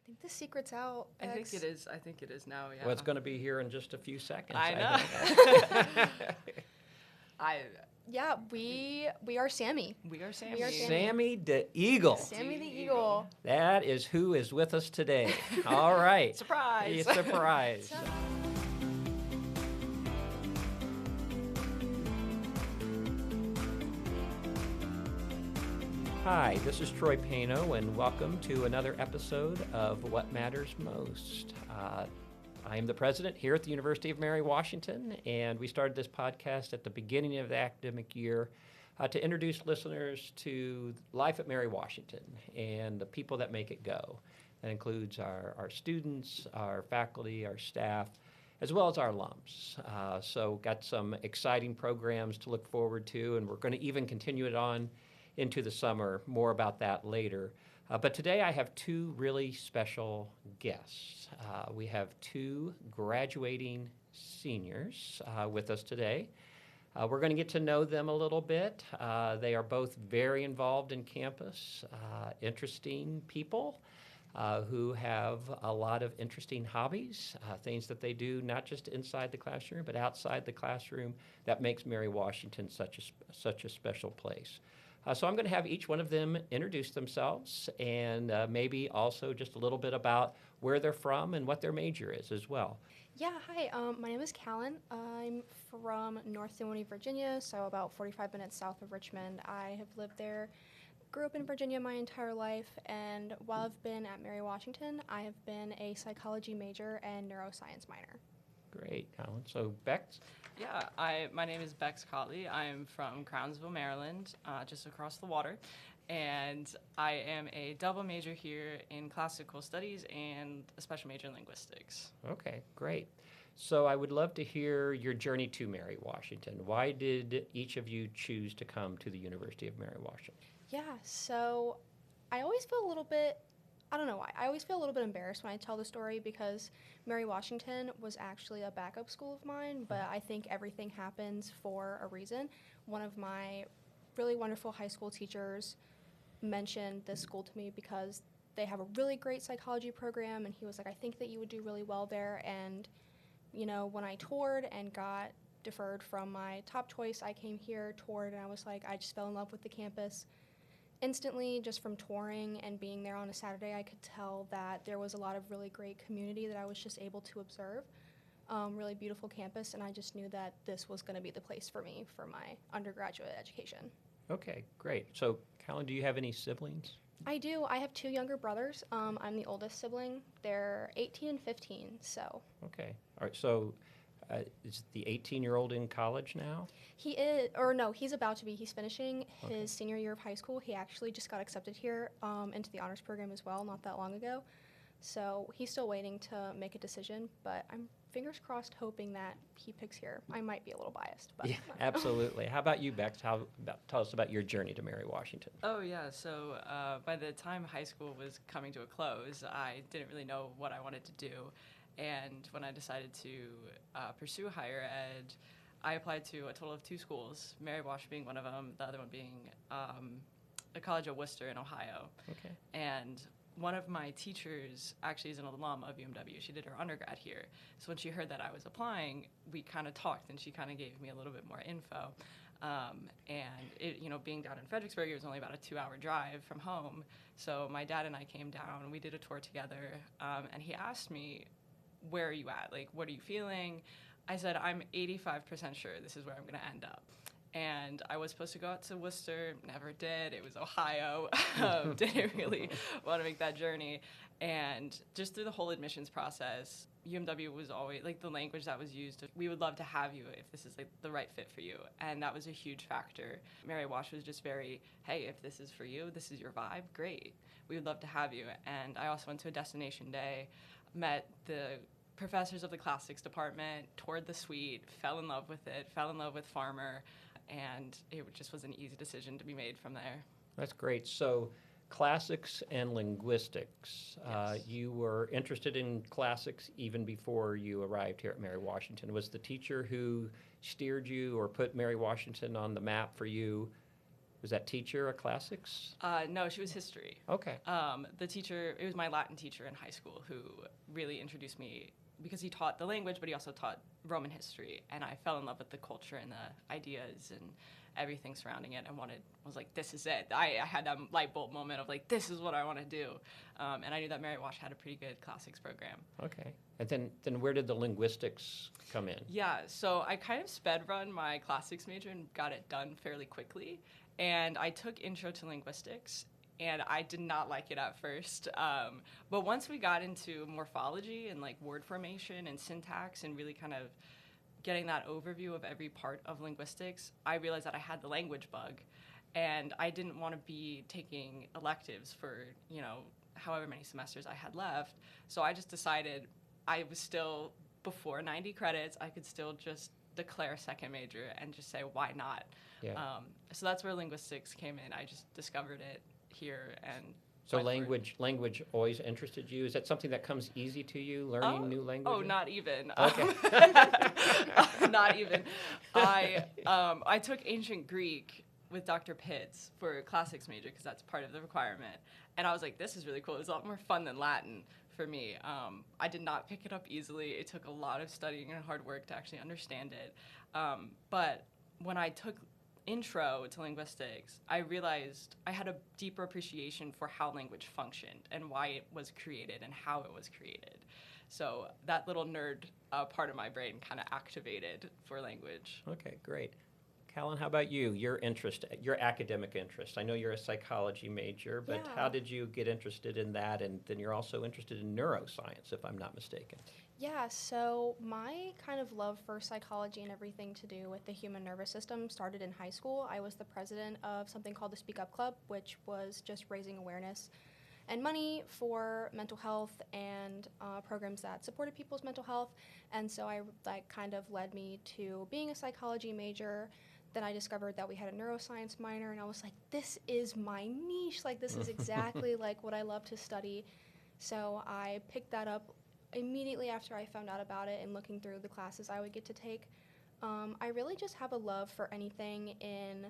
think the secret's out. I think it is. I think it is now, yeah. Well, it's going to be here in just a few seconds. I know. Yeah, we are Sammy. We are Sammy. We are Sammy. Sammy the Eagle. Sammy the Eagle. That is who is with us today. All right. Surprise. Surprise. Hi, this is Troy Pano, and welcome to another episode of What Matters Most. I am the president here at the University of Mary Washington, and we started this podcast at the beginning of the academic year to introduce listeners to life at Mary Washington and the people that make it go. That includes our students, our faculty, our staff, as well as our alums. So got some exciting programs to look forward to, and we're going to even continue it on into the summer. More about that later. But today I have two really special guests. We have two graduating seniors with us today. We're going to get to know them a little bit. They are both very involved in campus, interesting people who have a lot of interesting hobbies, things that they do not just inside the classroom but outside the classroom that makes Mary Washington such a special place. So I'm going to have each one of them introduce themselves and maybe also just a little bit about where they're from and what their major is as well. Yeah, hi. My name is Callan. I'm from North Dinwiddie, Virginia, so about 45 minutes south of Richmond. I have lived there, grew up in Virginia my entire life, and while I've been at Mary Washington, I have been a psychology major and neuroscience minor. Great, Colin. So Bex? Yeah, my name is Bex Cotley. I'm from Crownsville, Maryland, just across the water. And I am a double major here in classical studies and a special major in linguistics. Okay, great. So I would love to hear your journey to Mary Washington. Why did each of you choose to come to the University of Mary Washington? Yeah, so I always feel a little bit, I don't know why, I always feel a little bit embarrassed when I tell the story because Mary Washington was actually a backup school of mine, but I think everything happens for a reason. One of my really wonderful high school teachers mentioned this school to me because they have a really great psychology program, and he was like, I think that you would do really well there. And, you know, when I toured and got deferred from my top choice, I came here, toured, and I was like, I just fell in love with the campus. Instantly, just from touring and being there on a Saturday, I could tell that there was a lot of really great community that I was just able to observe. Really beautiful campus, and I just knew that this was going to be the place for me for my undergraduate education. Okay, great. So, Colin, do you have any siblings? I do. I have two younger brothers. I'm the oldest sibling. They're 18 and 15, so. Okay. All right, so is the 18-year-old in college now? He is, or no, he's about to be. He's finishing his senior year of high school. He actually just got accepted here into the honors program as well not that long ago. So he's still waiting to make a decision, but I'm fingers crossed hoping that he picks here. I might be a little biased, but. Yeah, absolutely. How about you, Bex? Tell us about your journey to Mary Washington. Oh, yeah. So by the time high school was coming to a close, I didn't really know what I wanted to do. And when I decided to pursue higher ed, I applied to a total of two schools, Mary Wash being one of them, the other one being the College of Worcester in Ohio. Okay. And one of my teachers actually is an alum of UMW. She did her undergrad here. So when she heard that I was applying, we kind of talked, and she kind of gave me a little bit more info. And it, being down in Fredericksburg, it was only about a 2-hour drive from home. So my dad and I came down, we did a tour together, and he asked me, where are you at? Like, what are you feeling? I said, I'm 85% sure this is where I'm going to end up. And I was supposed to go out to Worcester, never did. It was Ohio. Didn't really want to make that journey. And just through the whole admissions process, UMW was always, like, the language that was used, we would love to have you if this is, like, the right fit for you. And that was a huge factor. Mary Wash was just very, hey, if this is for you, this is your vibe, great. We would love to have you. And I also went to a destination day, met the professors of the classics department, toured the suite, fell in love with it, fell in love with Farmer, and it just was an easy decision to be made from there. That's great. So classics and linguistics. Yes. You were interested in classics even before you arrived here at Mary Washington. Was the teacher who steered you or put Mary Washington on the map for you Was that teacher a classics? No, she was history. Okay. The teacher, it was my Latin teacher in high school who really introduced me because he taught the language, but he also taught Roman history, and I fell in love with the culture and the ideas and everything surrounding it, and was like, this is it. I had that light bulb moment of like, this is what I want to do, and I knew that Mary Wash had a pretty good classics program. Okay. And then where did the linguistics come in? Yeah, so I kind of sped run my classics major and got it done fairly quickly, and I took intro to linguistics, and I did not like it at first. But once we got into morphology and like word formation and syntax and really kind of getting that overview of every part of linguistics, I realized that I had the language bug, and I didn't want to be taking electives for, however many semesters I had left. So I just decided I was still, before 90 credits, I could still just declare a second major and just say, why not? Yeah. So that's where linguistics came in. I just discovered it here, and So went for it. language always interested you? Is that something that comes easy to you, learning new languages? Oh, not even. Okay. Not even. I took ancient Greek with Dr. Pitts for a classics major because that's part of the requirement. And I was like, this is really cool. It was a lot more fun than Latin for me. I did not pick it up easily. It took a lot of studying and hard work to actually understand it. But when I took intro to linguistics, I realized I had a deeper appreciation for how language functioned and why it was created and how it was created. So that little nerd part of my brain kind of activated for language. Okay, great. Callan, how about you? Your academic interest. I know you're a psychology major, but Yeah. how did you get interested in that? And then you're also interested in neuroscience, if I'm not mistaken. Yeah, so my kind of love for psychology and everything to do with the human nervous system started in high school. I was the president of something called the Speak Up Club, which was just raising awareness and money for mental health and programs that supported people's mental health. And so that kind of led me to being a psychology major. Then I discovered that we had a neuroscience minor, and I was like, this is my niche. Like, this is exactly like what I love to study. So I picked that up immediately after I found out about it and looking through the classes I would get to take. I really just have a love for anything in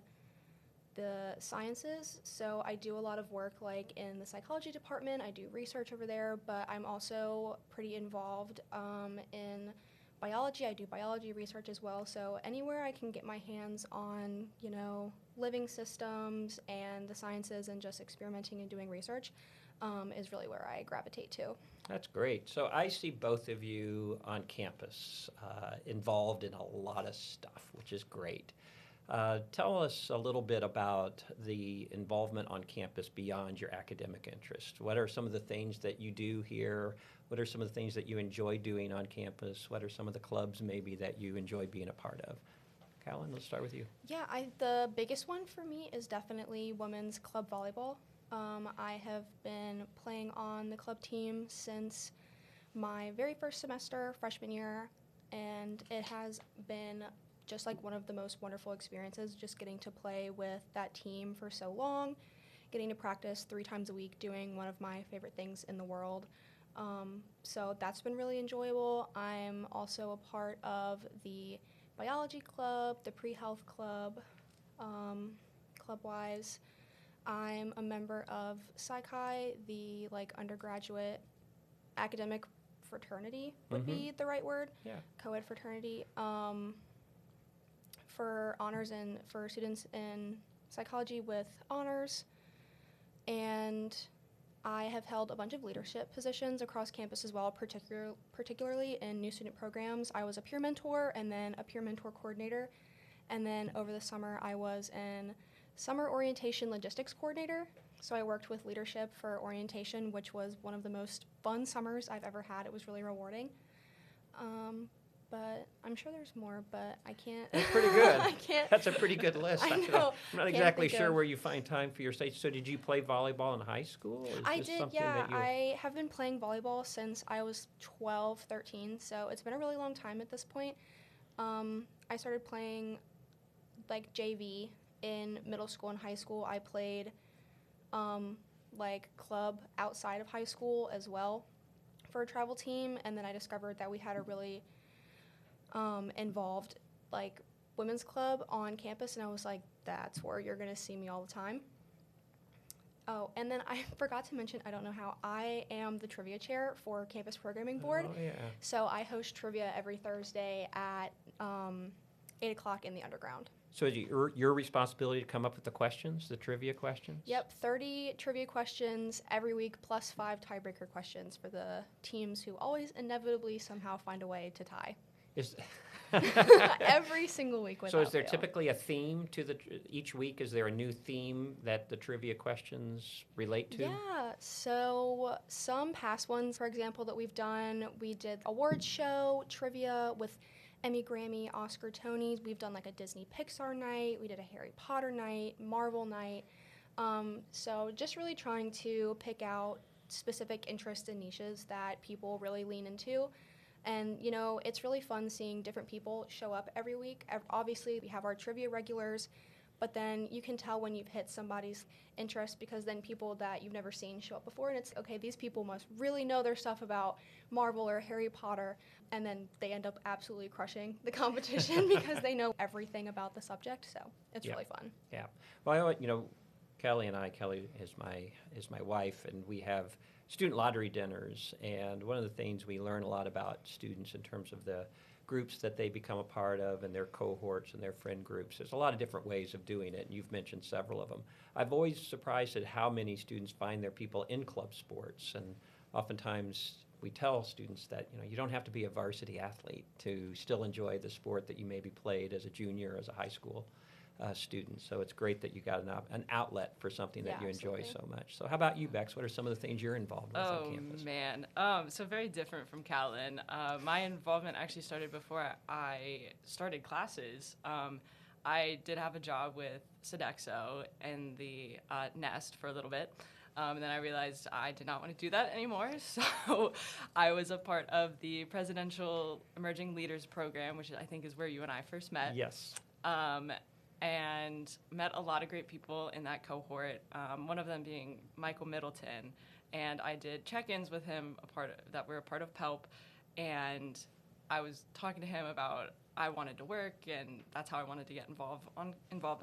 the sciences, so I do a lot of work like in the psychology department. I do research over there, but I'm also pretty involved in biology. I do biology research as well, so anywhere I can get my hands on, living systems and the sciences and just experimenting and doing research is really where I gravitate to. That's great. So I see both of you on campus involved in a lot of stuff, which is great. Tell us a little bit about the involvement on campus beyond your academic interest. What are some of the things that you do here? What are some of the things that you enjoy doing on campus? What are some of the clubs maybe that you enjoy being a part of? Callan, let's start with you. Yeah, the biggest one for me is definitely women's club volleyball. I have been playing on the club team since my very first semester, freshman year, and it has been just like one of the most wonderful experiences, just getting to play with that team for so long, getting to practice 3 times a week, doing one of my favorite things in the world. So that's been really enjoyable. I'm also a part of the biology club, the pre-health club, club-wise. I'm a member of Psi-Chi, the undergraduate academic fraternity would be the right word. Yeah. Co-ed fraternity. For honors and for students in psychology with honors. And I have held a bunch of leadership positions across campus as well, particularly in new student programs. I was a peer mentor and then a peer mentor coordinator. And then over the summer, I was an summer orientation logistics coordinator. So I worked with leadership for orientation, which was one of the most fun summers I've ever had. It was really rewarding. But I'm sure there's more, but I can't. That's pretty good. I can't. That's a pretty good list. I know. I'm not Can't exactly think sure of- where you find time for your stage. So did you play volleyball in high school? Is I this did, something yeah. that you... I have been playing volleyball since I was 12, 13, so it's been a really long time at this point. I started playing JV in middle school and high school. I played club outside of high school as well for a travel team, and then I discovered that we had a really involved women's club on campus, and I was like, that's where you're going to see me all the time. Oh, and then I forgot to mention, I don't know how, I am the trivia chair for Campus Programming Board. Oh, yeah. So I host trivia every Thursday at 8 o'clock in the underground. So is it your responsibility to come up with the questions, the trivia questions? Yep, 30 trivia questions every week, plus 5 tiebreaker questions for the teams who always inevitably somehow find a way to tie. Is Every single week without So is there fail. typically a theme to each week? Is there a new theme that the trivia questions relate to? Yeah, so some past ones, for example, that we've done, we did awards show, trivia with Emmy, Grammy, Oscar, Tonys. We've done like a Disney Pixar night. We did a Harry Potter night, Marvel night. So just really trying to pick out specific interests and niches that people really lean into. And, you know, it's really fun seeing different people show up every week. Obviously, we have our trivia regulars, but then you can tell when you've hit somebody's interest because then people that you've never seen show up before, and it's, okay, these people must really know their stuff about Marvel or Harry Potter, and then they end up absolutely crushing the competition because they know everything about the subject, so it's Yeah. really fun. Yeah. Well, Kelly is my wife, and we have student lottery dinners, and one of the things we learn a lot about students in terms of the groups that they become a part of and their cohorts and their friend groups. There's a lot of different ways of doing it, and you've mentioned several of them. I've always surprised at how many students find their people in club sports, and oftentimes we tell students that you don't have to be a varsity athlete to still enjoy the sport that you maybe played as a junior or as a high school student. So it's great that you got an outlet for something that Yeah, you enjoy absolutely. so much. So how about you, Bex? What are some of the things you're involved with on campus? Oh, man. So very different from Callan. My involvement actually started before I started classes. I did have a job with Sodexo and the Nest for a little bit. And then I realized I did not want to do that anymore. So I was a part of the Presidential Emerging Leaders Program, which I think is where you and I first met. Yes. And met a lot of great people in that cohort, one of them being Michael Middleton. And I did check-ins with him that were a part of PELP, and I was talking to him about I wanted to work, and that's how I wanted to get involved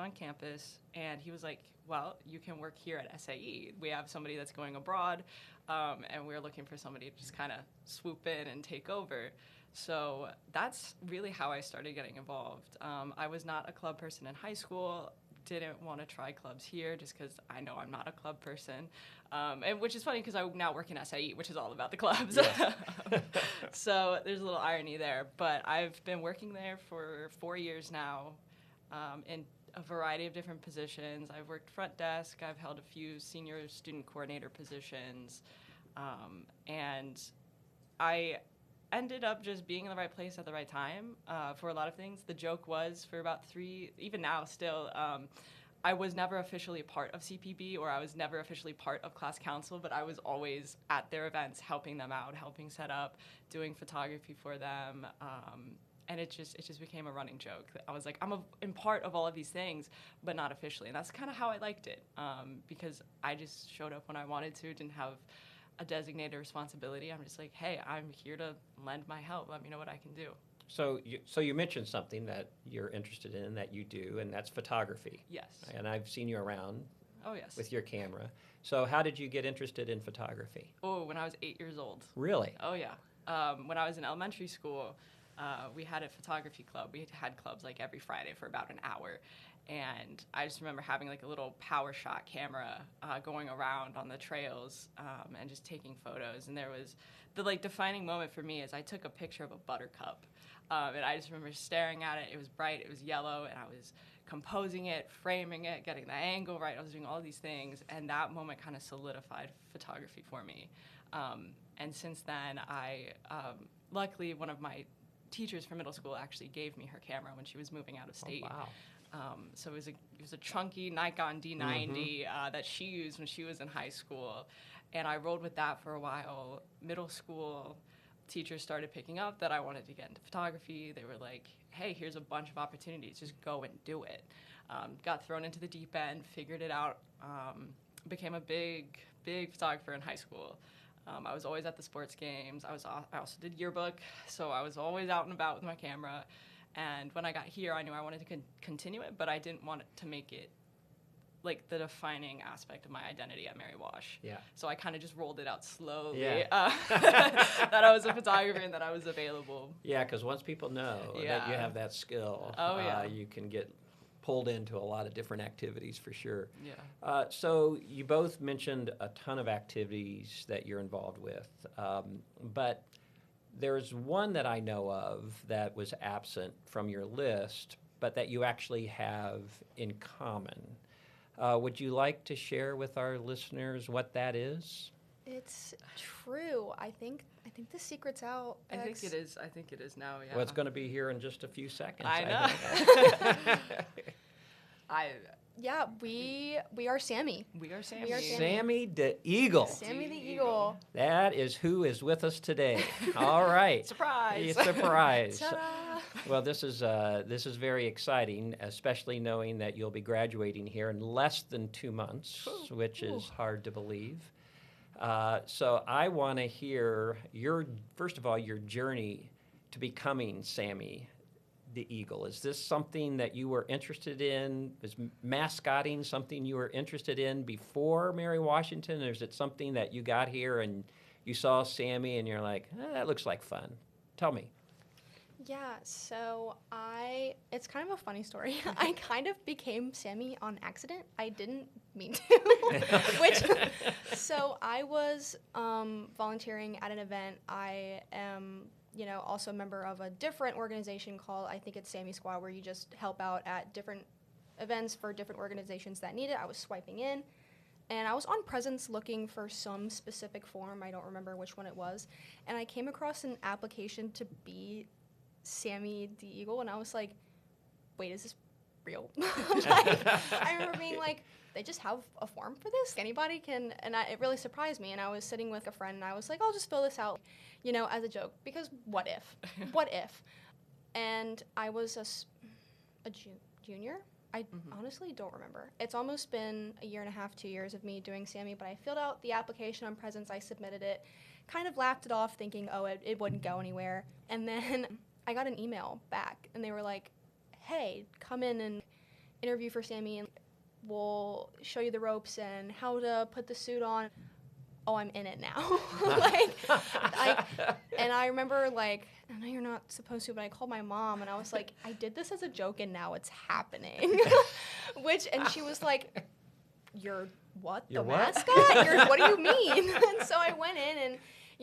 on campus. And he was like, well, you can work here at SAE. We have somebody that's going abroad, and we're looking for somebody to just kind of swoop in and take over. So that's really how I started getting involved. I was not a club person in high school, didn't want to try clubs here just because I know I'm not a club person, and which is funny because I now work in SIE, which is all about the clubs. Yes. So there's a little irony there, but I've been working there for 4 years now in a variety of different positions. I've worked front desk, I've held a few senior student coordinator positions, and I ended up just being in the right place at the right time for a lot of things. The joke was for about 3, even now still, I was never officially part of CPB or I was never officially part of class council, but I was always at their events helping them out, helping set up, doing photography for them. And it just became a running joke. I was like, I'm in part of all of these things, but not officially. And that's kind of how I liked it because I just showed up when I wanted to, didn't have a designated responsibility. I'm just like, hey, I'm here to lend my help. Let me know what I can do. So you mentioned something that you're interested in that you do, and that's photography. Yes. And I've seen you around Oh, yes. with your camera. So how did you get interested in photography? Oh, when I was 8 years old. Really? Oh, yeah. When I was in elementary school, we had a photography club. We had clubs like every Friday for about an hour. And I just remember having like a little power shot camera going around on the trails and just taking photos. And there was the like defining moment for me is I took a picture of a buttercup. And I just remember staring at it. It was bright, it was yellow, and I was composing it, framing it, getting the angle right. I was doing all these things. And that moment kind of solidified photography for me. And since then, luckily one of my teachers from middle school actually gave me her camera when she was moving out of state. Oh, wow. So it was a chunky Nikon D90 that she used when she was in high school, and I rolled with that for a while. Middle school, teachers started picking up that I wanted to get into photography. They were like, hey, here's a bunch of opportunities, just go and do it. Got thrown into the deep end, figured it out, became a big photographer in high school. I was always at the sports games. I also did yearbook, so I was always out and about with my camera. And when I got here, I knew I wanted to continue it, but I didn't want it to make it like the defining aspect of my identity at Mary Wash. Yeah. So I kind of just rolled it out slowly, Yeah. that I was a photographer and that I was available. Yeah, because once people know that you have that skill, you can get pulled into a lot of different activities for sure. Yeah. So you both mentioned a ton of activities that you're involved with, but there's one that I know of that was absent from your list, but that you actually have in common. Would you like to share with our listeners what that is? It's true. I think the secret's out. I think it is. I think it is now. Yeah. Well, it's going to be here in just a few seconds. I know. Yeah, we are Sammy. We are Sammy. We are Sammy. Sammy the Eagle. Sammy the Eagle. That is who is with us today. All right. Surprise. Surprise. Ta-da! Well, this is very exciting, especially knowing that you'll be graduating here in less than 2 months, which is hard to believe. So I want to hear first of all, your journey to becoming Sammy the Eagle. Is this something that you were interested in? Is mascotting something you were interested in before Mary Washington, or is it something that you got here and you saw Sammy and you're like, that looks like fun? Tell me. Yeah, so it's kind of a funny story. I kind of became Sammy on accident. I didn't mean to. So I was volunteering at an event. I am, also a member of a different organization called, I think it's Sammy Squad, where you just help out at different events for different organizations that need it. I was swiping in, and I was on Presence looking for some specific form. I don't remember which one it was. And I came across an application to be Sammy the Eagle, and I was like, wait, is this real? I remember being like, they just have a form for this? Anybody can? And it really surprised me, and I was sitting with a friend, and I was like, I'll just fill this out, as a joke, because what if? What if? And I was a junior? I honestly don't remember. It's almost been a year and a half, 2 years of me doing Sammy, but I filled out the application on Presence, I submitted it, kind of laughed it off thinking, it wouldn't go anywhere, and then I got an email back, and they were like, hey, come in and interview for Sammy, and we'll show you the ropes and how to put the suit on. Oh, I'm in it now. And I remember, I know you're not supposed to, but I called my mom, and I was like, I did this as a joke, and now it's happening. And she was like, you're what? You're the what? mascot? What do you mean? And so I went in, and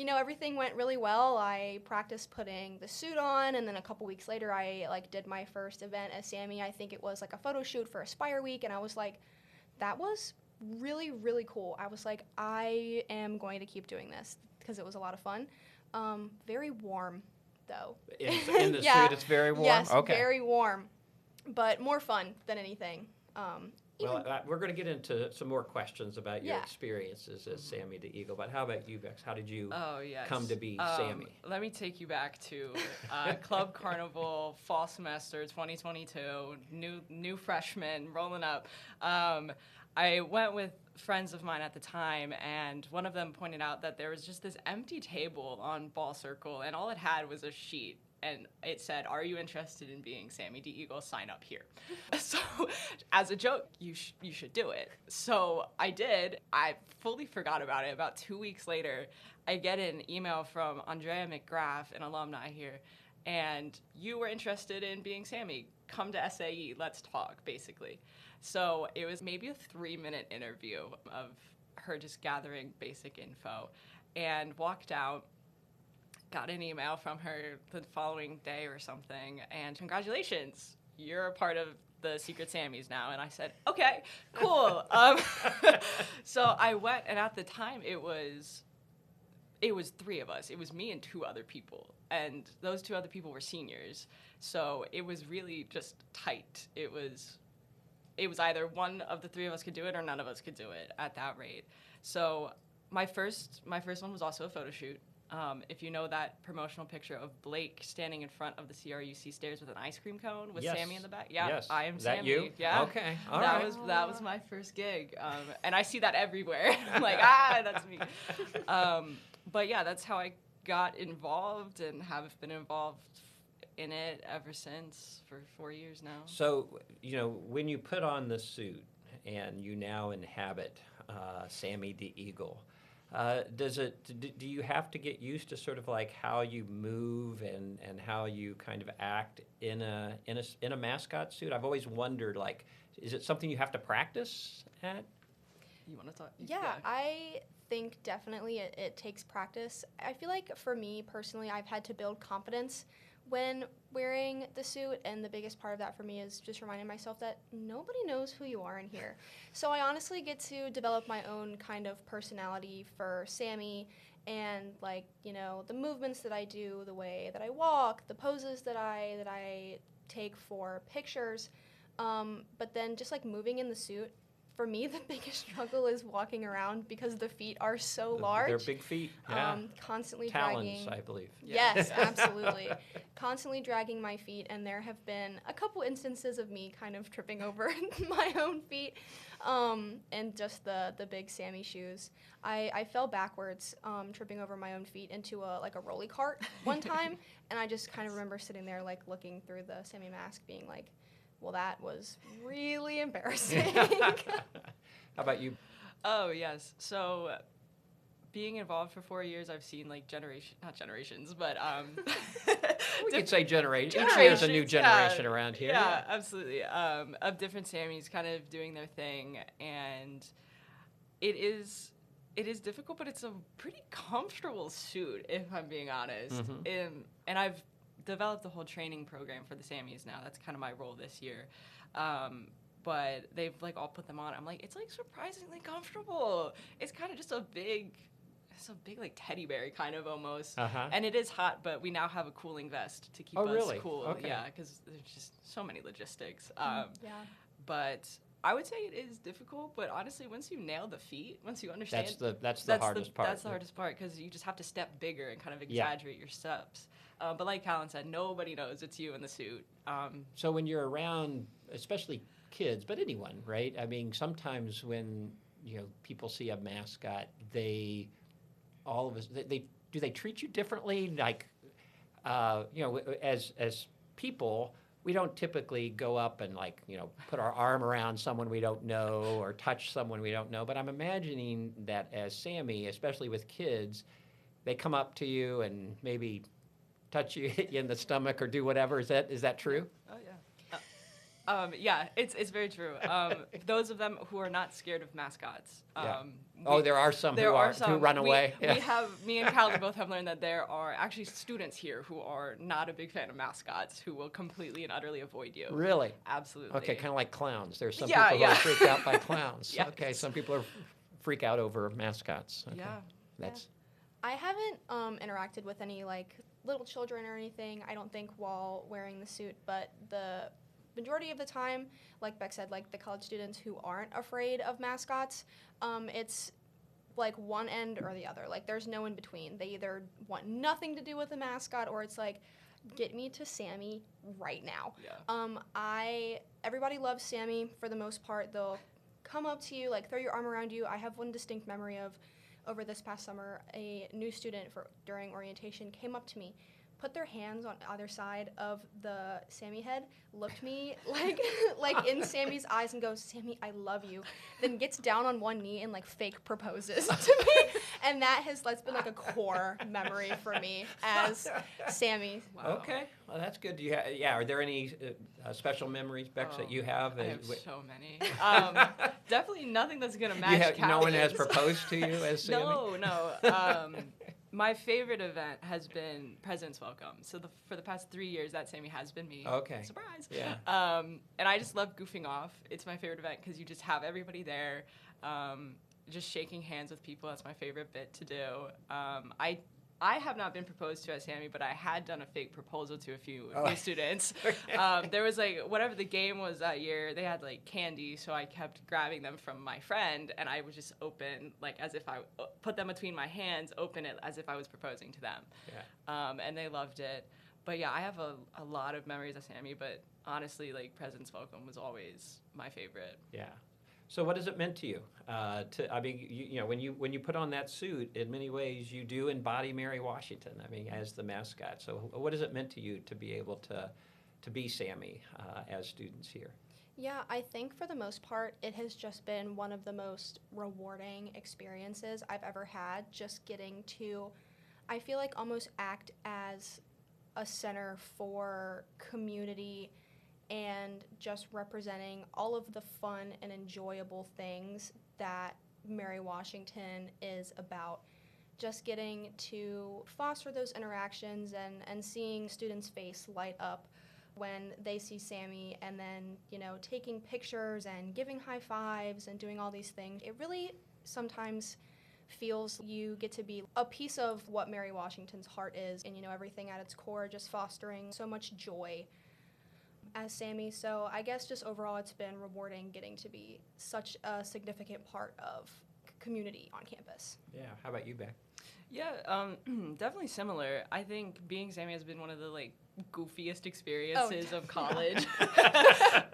everything went really well. I practiced putting the suit on, and then a couple weeks later, I did my first event as Sammy. I think it was a photo shoot for Aspire Week, and I was like, that was really, really cool. I was like, I am going to keep doing this because it was a lot of fun. Very warm, though. In the suit, it's very warm? Yes, okay. Very warm, but more fun than anything. Well, we're going to get into some more questions about your experiences as Sammy the Eagle, but how about you, Bex? How did you come to be Sammy? Let me take you back to Club Carnival, fall semester 2022, new freshman, rolling up. I went with friends of mine at the time, and one of them pointed out that there was just this empty table on Ball Circle, and all it had was a sheet. And it said, are you interested in being Sammy the Eagle? Sign up here. So as a joke, you should do it. So I did. I fully forgot about it. About 2 weeks later, I get an email from Andrea McGrath, an alumni here, and you were interested in being Sammy. Come to SAE. Let's talk, basically. So it was maybe a 3-minute interview of her just gathering basic info, and walked out. Got an email from her the following day or something, and congratulations, you're a part of the Secret Sammys now. And I said, okay, cool. So I went, and at the time it was 3 of us. It was me and 2 other people, and those 2 other people were seniors. So it was really just tight. It was either one of the 3 of us could do it or none of us could do it at that rate. So my first one was also a photo shoot. If you know that promotional picture of Blake standing in front of the CRUC stairs with an ice cream cone with Sammy in the back. Yeah, yes. I am Is Sammy. that you? Yeah. Okay. All right. That was my first gig. And I see that everywhere. I'm like, that's me. But yeah, that's how I got involved and have been involved in it ever since for 4 years now. So, when you put on the suit and you now inhabit Sammy the Eagle, do you have to get used to sort of like how you move and how you kind of act in a mascot suit? I've always wondered, like, is it something you have to practice at? You want to talk? Yeah, I think definitely it takes practice. I feel like for me personally, I've had to build confidence when wearing the suit, and the biggest part of that for me is just reminding myself that nobody knows who you are in here. So I honestly get to develop my own kind of personality for Sammy, and like, the movements that I do, the way that I walk, the poses that I take for pictures. But then just like moving in the suit, for me, the biggest struggle is walking around because the feet are so large. They're big feet, yeah. Constantly Talons, dragging. I believe. Yes, absolutely. Constantly dragging my feet, and there have been a couple instances of me kind of tripping over my own feet, and just the big Sammy shoes. I fell backwards, tripping over my own feet into a rolly cart one time, and I just kind of remember sitting there like looking through the Sammy mask, being like, well, that was really embarrassing. How about you? Oh, yes. So being involved for 4 years, I've seen like not generations, but We could say generation. Each year's a new generation around here. Yeah, absolutely. Of different Sammys kind of doing their thing, and it is difficult, but it's a pretty comfortable suit, if I'm being honest. Mm-hmm. And I've developed a whole training program for the Sammys now. That's kind of my role this year. But they've like all put them on. I'm like, it's like surprisingly comfortable. It's kind of just a big like teddy bear kind of almost. Uh-huh. And it is hot, but we now have a cooling vest to keep Oh, us really? cool. Okay. Yeah, because there's just so many logistics. Yeah. But I would say it is difficult, but honestly, once you nail the feet, once you understand, that's the hardest part. That's the hardest part, because you just have to step bigger and kind of exaggerate your steps. But like Callan said, nobody knows it's you in the suit. So when you're around, especially kids, but anyone, right? I mean, sometimes when people see a mascot, do they treat you differently? Like, as people, we don't typically go up and put our arm around someone we don't know or touch someone we don't know. But I'm imagining that as Sammy, especially with kids, they come up to you and maybe touch you, hit you in the stomach, or do whatever. Is that true? Oh yeah. Yeah, it's very true. Those of them who are not scared of mascots. There are some who run away. Me and Callie both have learned that there are actually students here who are not a big fan of mascots, who will completely and utterly avoid you. Really? Absolutely. Okay, kind of like clowns. There's some people who are freaked out by clowns. Yes. Okay, some people freak out over mascots. Okay. Yeah. I haven't interacted with any little children or anything, I don't think, while wearing the suit, but the majority of the time, like Beck said, the college students who aren't afraid of mascots, it's one end or the other. There's no in between. They either want nothing to do with the mascot, or it's get me to Sammy right now. Yeah. Everybody loves Sammy for the most part. They'll come up to you, throw your arm around you. I have one distinct memory of, over this past summer, a new student during orientation came up to me, put their hands on either side of the Sammy head, looked me in Sammy's eyes and goes, "Sammy, I love you." Then gets down on one knee and fake proposes to me, and that's been a core memory for me as Sammy. Wow. Okay, well that's good. Are there any special memories, Bex, that you have? I have so many. Definitely nothing that's gonna match. No one has proposed to you as Sammy? No. My favorite event has been President's Welcome. So for the past 3 years, that Sammy has been me. Okay. Surprise. Yeah. And I just love goofing off. It's my favorite event because you just have everybody there, just shaking hands with people. That's my favorite bit to do. I have not been proposed to as Sammy, but I had done a fake proposal to a few new students. There was whatever the game was that year, they had candy, so I kept grabbing them from my friend, and I would just open as if I put them between my hands, open it as if I was proposing to them. Yeah. And they loved it. But yeah, I have a lot of memories of Sammy, but honestly, President's Welcome was always my favorite. Yeah. So what has it meant to you? I mean, when you put on that suit, in many ways you do embody Mary Washington. I mean, as the mascot. So what has it meant to you to be able to be Sammy as students here? Yeah, I think for the most part, it has just been one of the most rewarding experiences I've ever had. Just getting to, I feel like, almost act as a center for community and just representing all of the fun and enjoyable things that Mary Washington is about. Just getting to foster those interactions and seeing students' face light up when they see Sammy, and then, taking pictures and giving high fives and doing all these things. It really sometimes feels you get to be a piece of what Mary Washington's heart is, and, everything at its core, just fostering so much joy as Sammy. So I guess just overall it's been rewarding getting to be such a significant part of community on campus. Yeah. How about you, Beck? Yeah, definitely similar. I think being Sammy has been one of the goofiest experiences of college.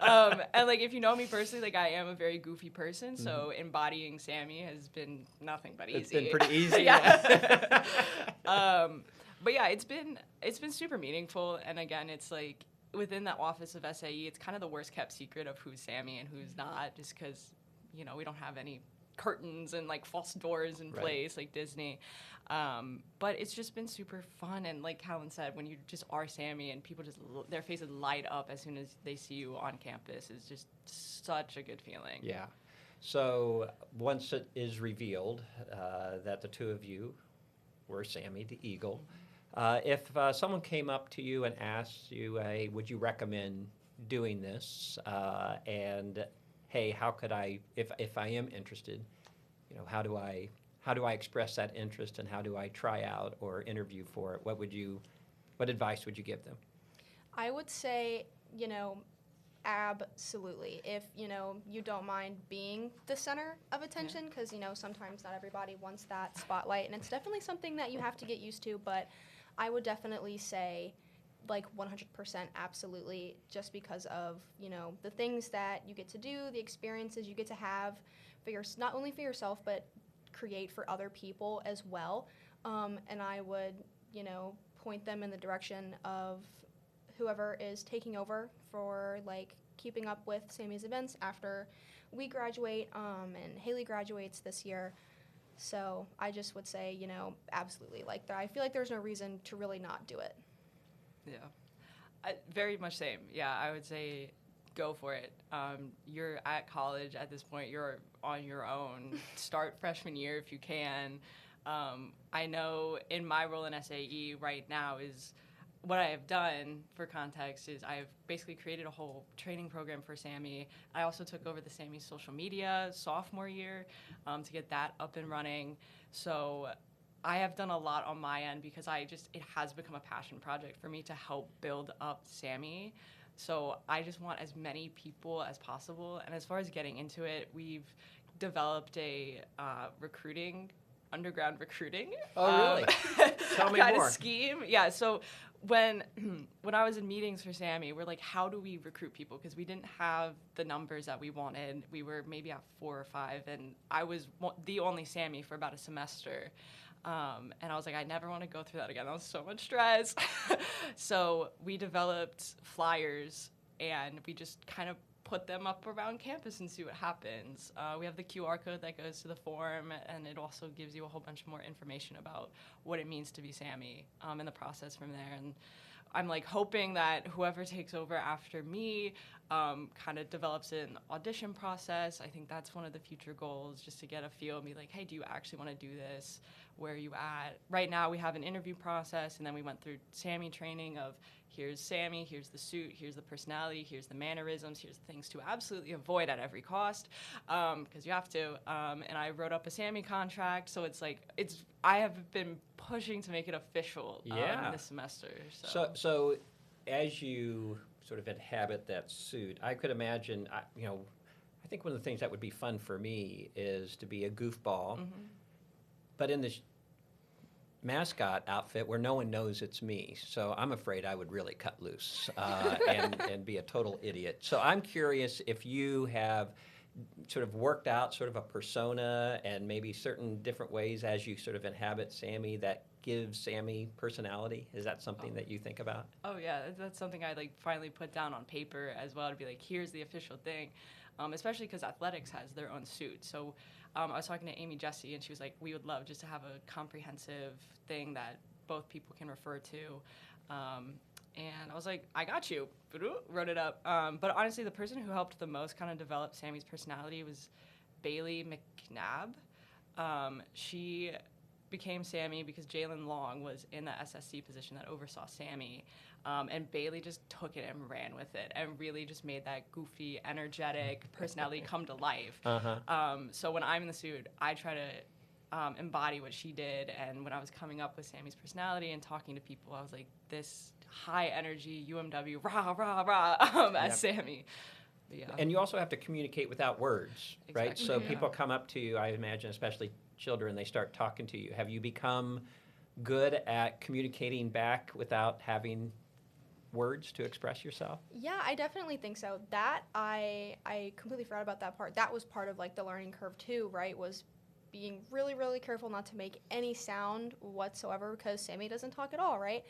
And if you know me personally, I am a very goofy person, so embodying Sammy has been nothing but easy. It's been pretty easy. Yeah. But yeah, it's been super meaningful, and again, it's within that office of SAE, it's kind of the worst kept secret of who's Sammy and who's not, just because we don't have any curtains and false doors in place like Disney. But it's just been super fun, and like Calvin said, when you just are Sammy and people just their faces light up as soon as they see you on campus, is just such a good feeling. Yeah. So once it is revealed that the two of you were Sammy the Eagle, if someone came up to you and asked you, hey, would you recommend doing this? And hey, how could I, if I am interested, how do I express that interest, and how do I try out or interview for it? What advice would you give them? I would say, absolutely. If, you don't mind being the center of attention, because, sometimes not everybody wants that spotlight, and it's definitely something that you have to get used to, but I would definitely say 100% absolutely, just because of, the things that you get to do, the experiences you get to have for not only for yourself, but create for other people as well. And I would, point them in the direction of whoever is taking over for keeping up with Sammy's events after we graduate, and Haley graduates this year. So I just would say, absolutely. I feel like there's no reason to really not do it. Yeah, very much same. Yeah, I would say go for it. You're at college at this point. You're on your own. Start freshman year if you can. I know in my role in SAE right now is what I have done, for context, is I've basically created a whole training program for Sammy. I also took over the Sammy social media sophomore year to get that up and running. So I have done a lot on my end because it has become a passion project for me to help build up Sammy. So I just want as many people as possible. And as far as getting into it, we've developed a underground recruiting. Oh, really? Tell me kind more. of scheme. Yeah, so when I was in meetings for Sammy, we're like, how do we recruit people? Because we didn't have the numbers that we wanted. We were maybe at 4 or 5, and I was the only Sammy for about a semester. And I was like, I never want to go through that again. That was so much stress. So we developed flyers, and we just kind of put them up around campus and see what happens. We have the QR code that goes to the form, and it also gives you a whole bunch more information about what it means to be Sammy in the process from there. And I'm hoping that whoever takes over after me kind of develops an audition process. I think that's one of the future goals, just to get a feel and be like, hey, do you actually want to do this? Where are you at? Right now we have an interview process, and then we went through Sammy training of here's Sammy, here's the suit, here's the personality, here's the mannerisms, here's the things to absolutely avoid at every cost, because you have to. And I wrote up a Sammy contract, so I have been pushing to make it official this semester. So as you sort of inhabit that suit, I could imagine, I think one of the things that would be fun for me is to be a goofball, but in this mascot outfit where no one knows it's me. So I'm afraid I would really cut loose and be a total idiot. So I'm curious if you have sort of worked out sort of a persona and maybe certain different ways as you sort of inhabit Sammy that gives Sammy personality? Is that something that you think about? Oh yeah, that's something I like finally put down on paper as well to be like, here's the official thing, especially because athletics has their own suit. So I was talking to Amy Jesse, and she was like, we would love just to have a comprehensive thing that both people can refer to. And I was like, I got you. Wrote it up. But honestly, the person who helped the most kind of develop Sammy's personality was Bailey McNabb. She became Sammy because Jalen Long was in the SSC position that oversaw Sammy. And Bailey just took it and ran with it and really just made that goofy, energetic personality come to life. So when I'm in the suit, I try to embody what she did. And when I was coming up with Sammy's personality and talking to people, I was like, this high energy UMW, rah, rah, rah, as Sammy. But yeah. And you also have to communicate without words, right? Exactly, So yeah. people come up to you, I imagine, especially children, they start talking to you. Have you become good at communicating back without having words to express yourself? Yeah, I definitely think so. That I completely forgot about that part. That was part of like the learning curve too, right? Was being really, really careful not to make any sound whatsoever because Sammy doesn't talk at all, right?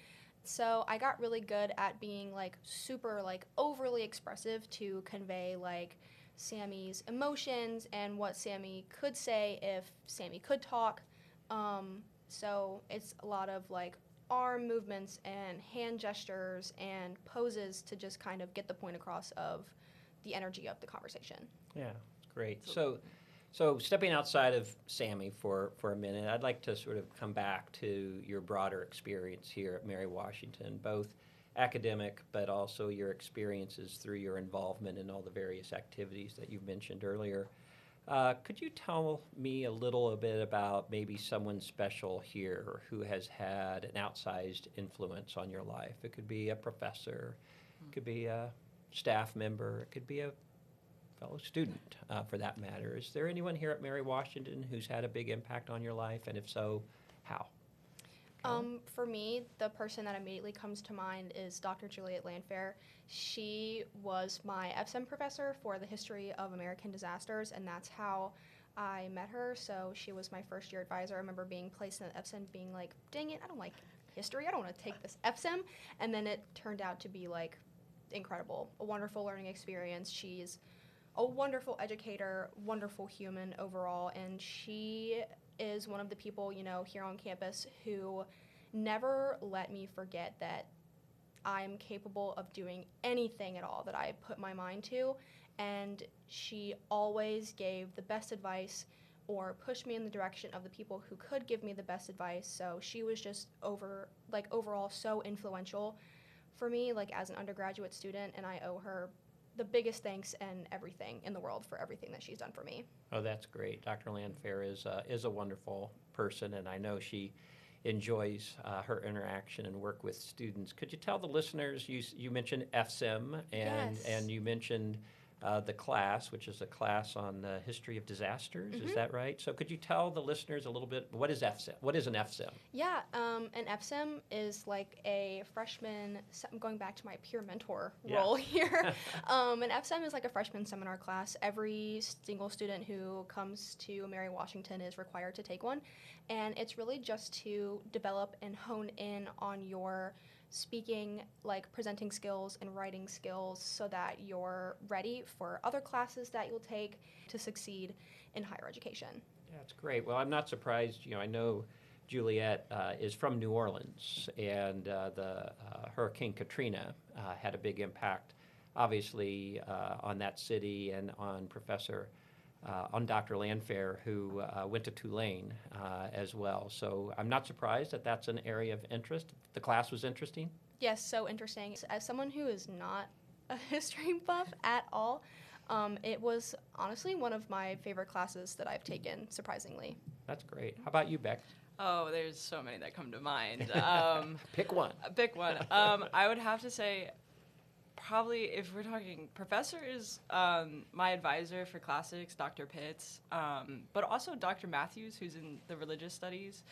So I got really good at being like super like overly expressive to convey like Sammy's emotions and what Sammy could say if Sammy could talk. So it's a lot of like arm movements and hand gestures and poses to just kind of get the point across of the energy of the conversation. Yeah, great. So stepping outside of Sammy for a minute, I'd like to sort of come back to your broader experience here at Mary Washington, both academic but also your experiences through your involvement in all the various activities that you mentioned earlier. Could you tell me a little bit about maybe someone special here who has had an outsized influence on your life? It could be a professor, it could be a staff member, it could be a fellow student, for that matter. Is there anyone here at Mary Washington who's had a big impact on your life, and if so, how? For me, the person that immediately comes to mind is Dr. Juliet Landfair. She was my FSEM professor for the history of American disasters, and that's how I met her. So she was my first year advisor. I remember being placed in the FSEM being like, dang it, I don't like history. I don't want to take this FSEM. And then it turned out to be like incredible, a wonderful learning experience. She's a wonderful educator, wonderful human overall, and she is one of the people, you know, here on campus who never let me forget that I'm capable of doing anything at all that I put my mind to, and she always gave the best advice or pushed me in the direction of the people who could give me the best advice. So she was just overall so influential for me, like as an undergraduate student, and I owe her the biggest thanks and everything in the world for everything that she's done for me. Oh, that's great. Dr. Landfair is a wonderful person, and I know she enjoys her interaction and work with students. Could you tell the listeners, you mentioned FSIM, Yes. and you mentioned the class, which is a class on the history of disasters, is that right? So could you tell the listeners a little bit, what is FSIM? What is an FSIM? Yeah, an FSIM is like a freshman, I'm going back to my peer mentor role here. An FSIM is like a freshman seminar class. Every single student who comes to Mary Washington is required to take one. And it's really just to develop and hone in on your speaking, like presenting skills and writing skills so that you're ready for other classes that you'll take to succeed in higher education. Yeah, that's great. Well, I'm not surprised. I know Juliet is from New Orleans, and the Hurricane Katrina had a big impact, obviously, on that city and on on Dr. Landfair, who went to Tulane as well. So I'm not surprised that that's an area of interest. The class was interesting? Yes, so interesting. As someone who is not a history buff at all, it was honestly one of my favorite classes that I've taken, surprisingly. That's great. How about you, Beck? Oh, there's so many that come to mind. Pick one. Pick one. I would have to say, probably if we're talking professor is my advisor for classics, Dr. Pitts, but also Dr. Matthews, who's in the religious studies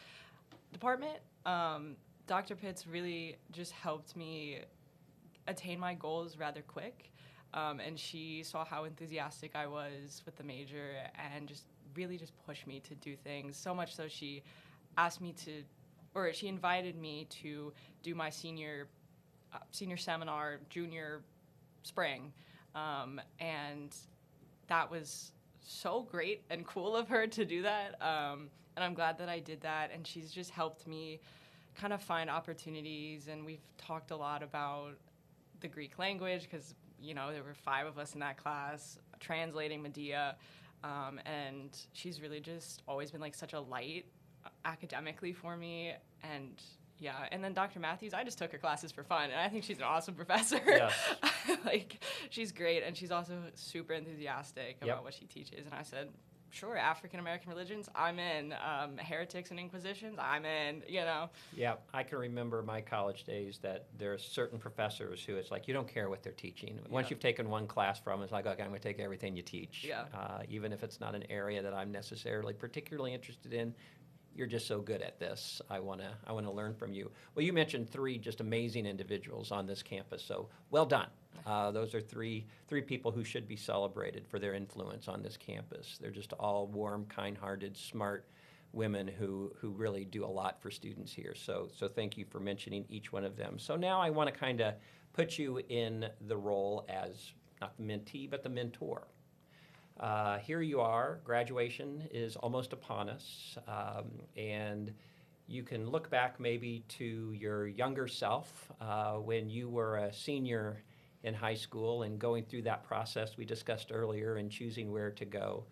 department. Dr. Pitts really just helped me attain my goals rather quick. And she saw how enthusiastic I was with the major and just really just pushed me to do things. So much so she asked me to, or she invited me to do my senior seminar junior spring. And that was so great and cool of her to do that. And I'm glad that I did that. And she's just helped me kind of find opportunities. And we've talked a lot about the Greek language because, you know, there were 5 of us in that class translating Medea. And she's really just always been like such a light academically for me. And yeah, and then Dr. Matthews, I just took her classes for fun, and I think she's an awesome professor. Yes. Like, she's great, and she's also super enthusiastic about what she teaches. And I said, sure, African American religions, I'm in. Heretics and Inquisitions, I'm in, you know. Yeah, I can remember my college days that there are certain professors who it's like, you don't care what they're teaching. Once you've taken one class from, it's like, okay, I'm going to take everything you teach. Yeah. Even if it's not an area that I'm necessarily particularly interested in, you're just so good at this. I want to learn from you. Well, you mentioned 3 just amazing individuals on this campus, so well done. Those are three people who should be celebrated for their influence on this campus. They're just all warm, kind-hearted, smart women who really do a lot for students here. So thank you for mentioning each one of them. So now I want to kind of put you in the role as not the mentee, but the mentor. Here you are, graduation is almost upon us, and you can look back maybe to your younger self when you were a senior in high school and going through that process we discussed earlier and choosing where to go.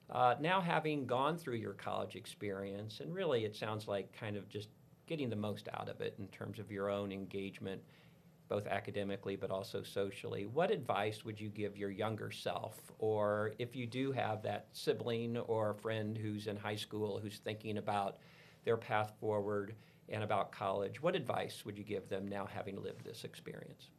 Now having gone through your college experience, and really it sounds like kind of just getting the most out of it in terms of your own engagement, both academically but also socially, what advice would you give your younger self? Or if you do have that sibling or a friend who's in high school who's thinking about their path forward and about college, what advice would you give them now having lived this experience?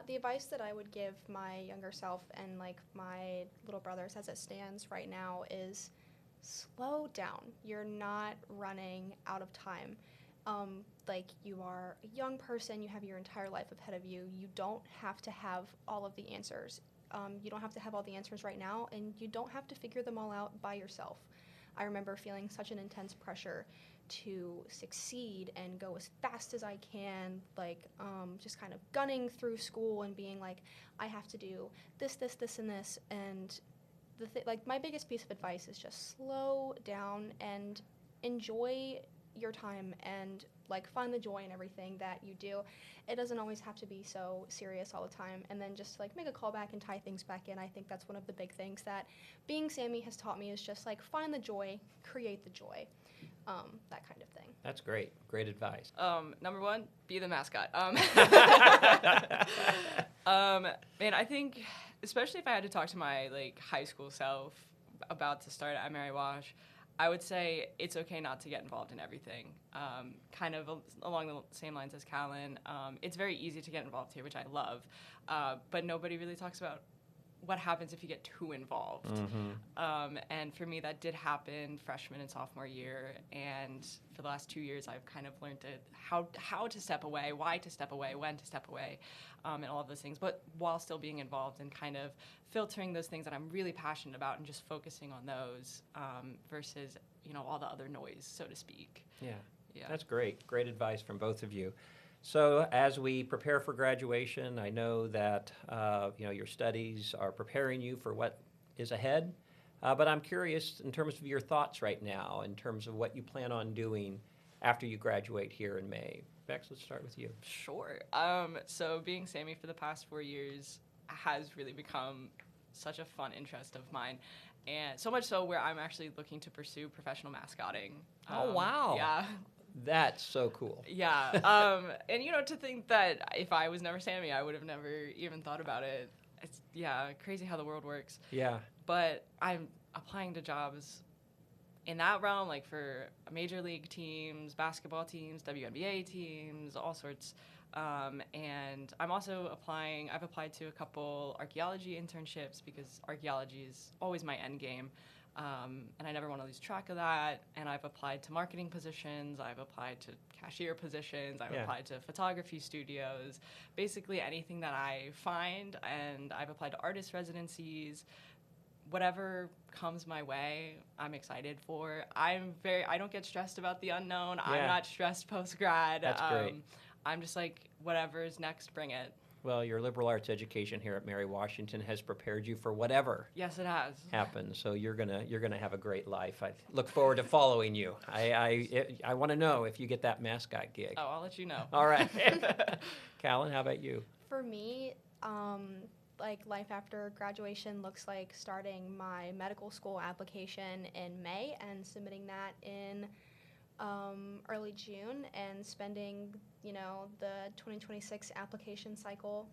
The advice that I would give my younger self and like my little brothers as it stands right now is slow down. You're not running out of time. Like, you are a young person, you have your entire life ahead of you. You don't have to have all of the answers. You don't have to have all the answers right now, and you don't have to figure them all out by yourself. I remember feeling such an intense pressure to succeed and go as fast as I can, like, just kind of gunning through school and being like, I have to do this, this, this, and this. And like, my biggest piece of advice is just slow down and enjoy your time and like find the joy in everything that you do. It doesn't always have to be so serious all the time, and then just like make a call back and tie things back in. I think that's one of the big things that being Sammy has taught me, is just like find the joy, create the joy, that kind of thing. That's great advice. Number 1, be the mascot. Man, I think, especially if I had to talk to my like high school self about to start at Mary Wash, I would say it's okay not to get involved in everything. Kind of along the same lines as Callan, it's very easy to get involved here, which I love, but nobody really talks about what happens if you get too involved. And for me, that did happen freshman and sophomore year, and for the last 2 years, I've kind of learned how to step away, why to step away, when to step away, and all of those things, but while still being involved and kind of filtering those things that I'm really passionate about and just focusing on those versus, you know, all the other noise, so to speak. Yeah, Yeah. that's great advice from both of you. So as we prepare for graduation, I know that your studies are preparing you for what is ahead, but I'm curious in terms of your thoughts right now, in terms of what you plan on doing after you graduate here in May. Bex, let's start with you. Sure. So being Sammy for the past 4 years has really become such a fun interest of mine, and so much so where I'm actually looking to pursue professional mascotting. Oh, wow. Yeah. That's so cool. Yeah. And, you know, to think that if I was never Sammy, I would have never even thought about it. It's, crazy how the world works. Yeah. But I'm applying to jobs in that realm, like for major league teams, basketball teams, WNBA teams, all sorts. And I'm also I've applied to a couple archaeology internships because archaeology is always my end game. And I never want to lose track of that. And I've applied to marketing positions. I've applied to cashier positions. I've applied to photography studios, basically anything that I find. And I've applied to artist residencies. Whatever comes my way, I'm excited for. I don't get stressed about the unknown. I'm not stressed post-grad. That's great. I'm just like, whatever's next, bring it. Well, your liberal arts education here at Mary Washington has prepared you for whatever Yes, it has. happens. So you're gonna have a great life. I look forward to following you. I want to know if you get that mascot gig. Oh, I'll let you know. All right. Callan, how about you? For me, like life after graduation looks like starting my medical school application in May and submitting that in early June and spending, the 2026 application cycle,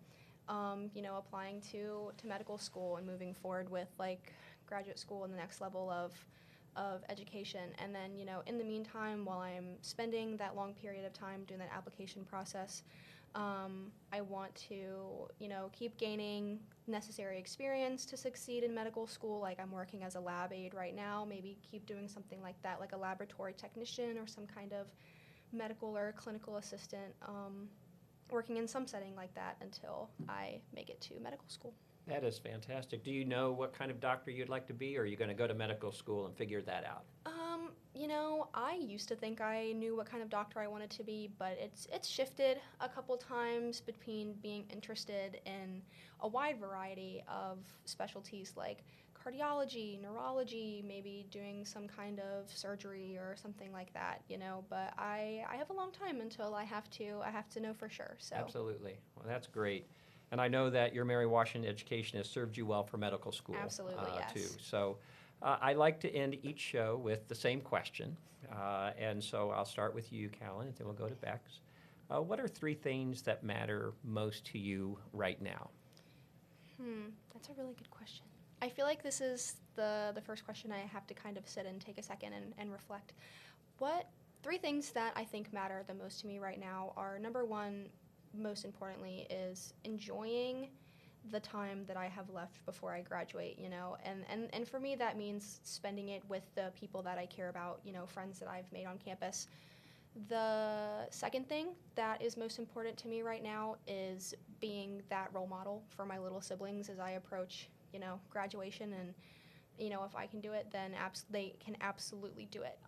applying to medical school and moving forward with like graduate school and the next level of education. And then, in the meantime, while I'm spending that long period of time doing that application process, I want to, keep gaining necessary experience to succeed in medical school. Like I'm working as a lab aide right now, maybe keep doing something like that, like a laboratory technician or some kind of medical or clinical assistant, working in some setting like that until I make it to medical school. That is fantastic. Do you know what kind of doctor you'd like to be, or are you going to go to medical school and figure that out? I used to think I knew what kind of doctor I wanted to be, but it's shifted a couple times between being interested in a wide variety of specialties like cardiology, neurology, maybe doing some kind of surgery or something like that, but I have a long time until I have to know for sure. So Absolutely. Well, that's great. And I know that your Mary Washington education has served you well for medical school. Absolutely, yes. Too. So I like to end each show with the same question. And so I'll start with you, Callan, and then we'll go to Bex. What are 3 things that matter most to you right now? That's a really good question. I feel like this is the first question I have to kind of sit and take a second and reflect. What 3 things that I think matter the most to me right now are, number one, most importantly, is enjoying the time that I have left before I graduate, and for me that means spending it with the people that I care about, friends that I've made on campus. The second thing that is most important to me right now is being that role model for my little siblings as I approach, graduation, and, if I can do it, then they can absolutely do it.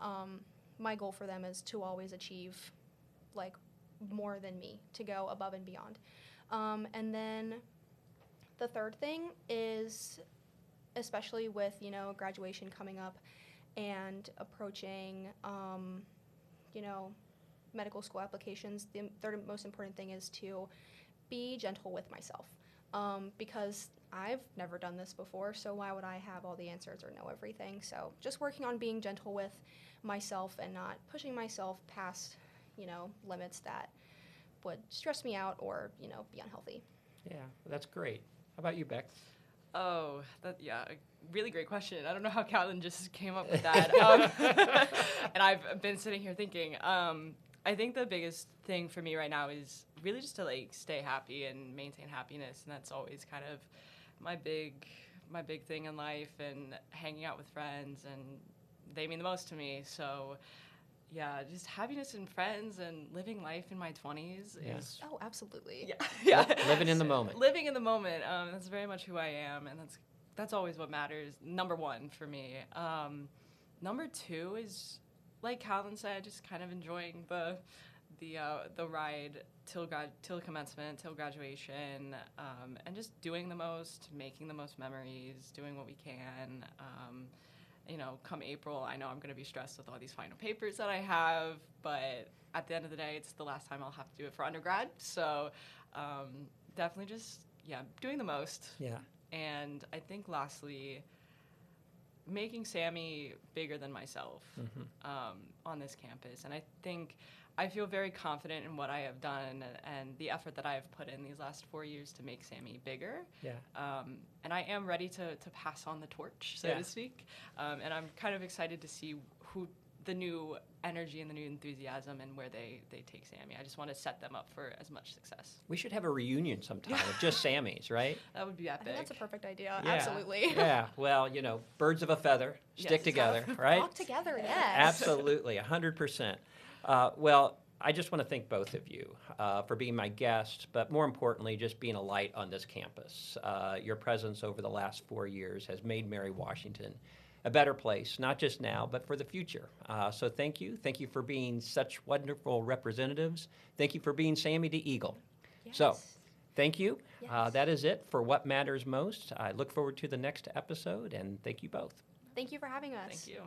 My goal for them is to always achieve, like, more than me, to go above and beyond. And then the third thing is, especially with, graduation coming up and approaching, medical school applications, the third most important thing is to be gentle with myself, because I've never done this before, so why would I have all the answers or know everything? So just working on being gentle with myself and not pushing myself past, limits that would stress me out or, be unhealthy. Yeah, that's great. How about you, Bex? Oh, a really great question. I don't know how Callan just came up with that. And I've been sitting here thinking, I think the biggest thing for me right now is really just to like stay happy and maintain happiness, and that's always kind of my big thing in life, and hanging out with friends, and they mean the most to me. So yeah, just happiness and friends and living life in my 20s is... Oh, absolutely. Yeah. Living in the moment. Living in the moment. That's very much who I am, and that's always what matters. Number one for me. Number two is, like Callan said, just kind of enjoying the ride till commencement, till graduation, and just doing the most, making the most memories, doing what we can. Come April, I know I'm going to be stressed with all these final papers that I have, but at the end of the day, it's the last time I'll have to do it for undergrad. So definitely just, doing the most. Yeah. And I think lastly, making Sammy bigger than myself on this campus. And I feel very confident in what I have done and the effort that I have put in these last 4 years to make Sammy bigger. Yeah. And I am ready to pass on the torch, so to speak. And I'm kind of excited to see who the new energy and the new enthusiasm and where they take Sammy. I just want to set them up for as much success. We should have a reunion sometime of just Sammys, right? That would be I epic. think that's a perfect idea. Yeah. Absolutely. Yeah, well, you know, birds of a feather, stick Yes. together, right? Walk together, yes. Absolutely, 100%. Well, I just want to thank both of you for being my guests, but more importantly, just being a light on this campus. Your presence over the last 4 years has made Mary Washington a better place, not just now, but for the future. So thank you. Thank you for being such wonderful representatives. Thank you for being Sammy the Eagle. So Yes. thank you. Yes. That is it for What Matters Most. I look forward to the next episode, and thank you both. Thank you for having us. Thank you.